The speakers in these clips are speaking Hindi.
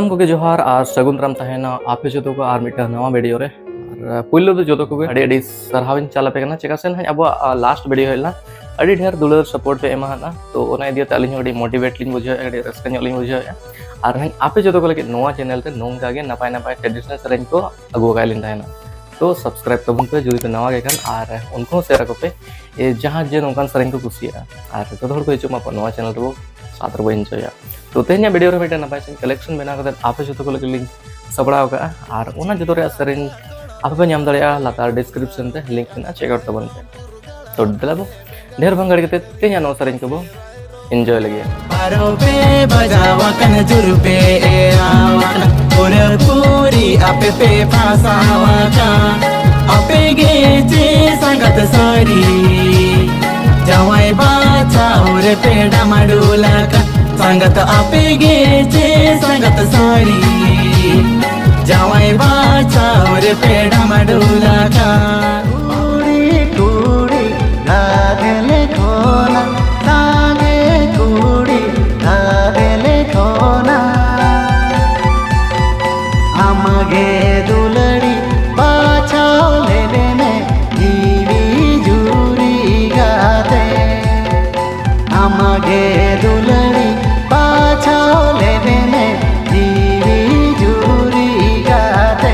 सानम को जोहार और सगुन राम तहना आपे जो को और मिटा नवा वीडियो रे और पुइलो दो जो को अड़ी अड़ी सरहाविन चालापे कना चेका सेन अब लास्ट वीडियो हेलना अड़ी ढेर दुलर सपोर्ट पे एमा ना तो ओना इदिया ते अलिन अड़ी मोटिवेट लिन बुझे अड़ी रस्का लिन बुझे और हन आपे जो को लगे नवा चैनल ते नोंगा गे नपाय नपाय ट्रेडिशनल सेरेन को अगु गाय लिन तहना तो सब्सक्राइब तबन पे जुदी पे नवा गे कन और उनको शेयर को पे जहां जे नोंकान सेरेन को कुसिया और तो को हिचुमा नवा चैनल रो साथ रो एंजॉय तो तेहना वीडियो रे मिटा नपाय कलेक्शन बना कर आपे जो को लगे लिंक सबड़ाव का और ओना जो रे सेरेन आपे नाम दड़िया लातार डिस्क्रिप्शन ते लिंक मेना चेकआउट तबन पे तो दलाबो ढेर भंगड़ के तेहना नो सेरेन को एंजॉय लगे पारो पे बजावा कन जुर पे आवन पूरे पूरी आपे पे फासावा का आपे गे जे संगत सारी जवाई बाचा और पे डमडुला का संगत आपे गे जे संगत सारी जवाई बाचा और पे डमडुला का कुड़ी कुड़ी लागले खोना लागे कुड़ी लागले खोना आमगे दुलड़ी बाछाओ लेने में जीवी जुरी गाते आमगे दुलड़ी बाछाओ लेने में जीवी जुरी गाते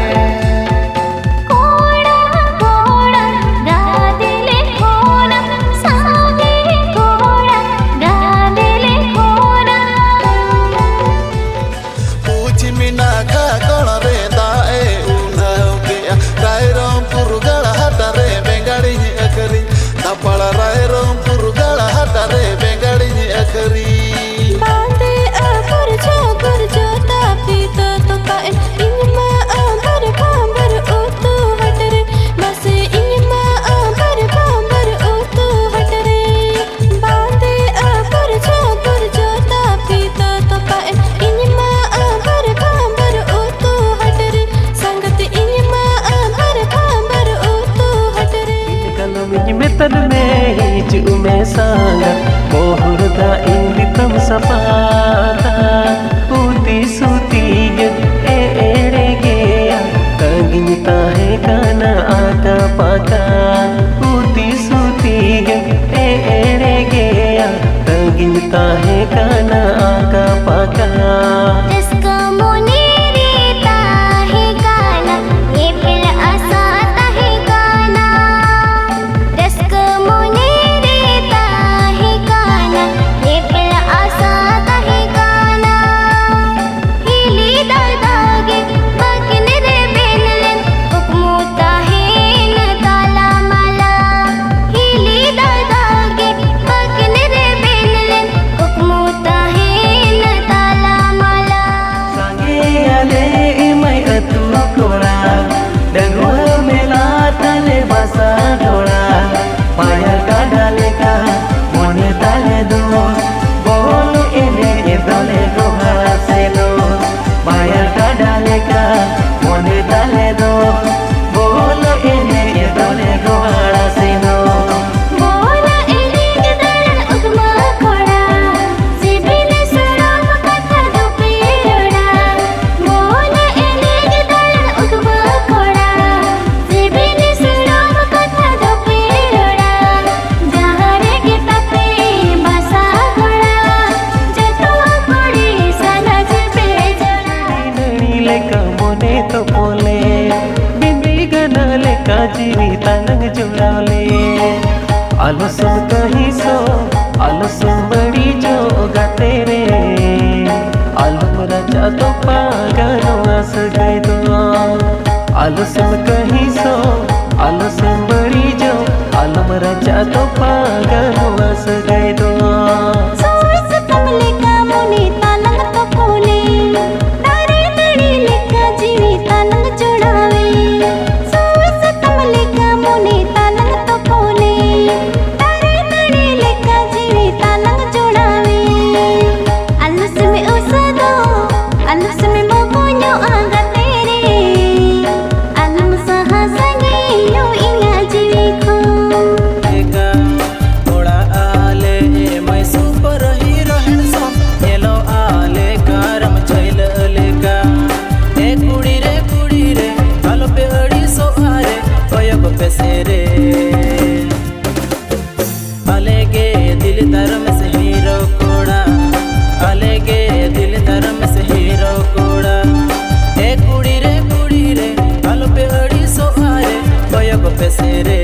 तन में हिजू में सांगा मोहरदा इंदितम सपाता ऊती सूती एड़े गया कंगिता है काना आका पाका ऊती सूती एड़े गया कंगिता है काना आका पाका जीवितानंग जुड़ाले आलसम कहीं सो आलसम बड़ी जो गाते रे आलम राजा तो पागनो आस गए तो आलसम कहीं सो आलसम बड़ी जो आलम राजा तो पागनो आस गए तो Alam saha sange अलगे दिल धर्म से हीरो कोड़ा अलगे दिल धर्म से हीरो कोड़ा ए कुड़ी रे आलो पे अड़ी सो आरे बयग पे से रे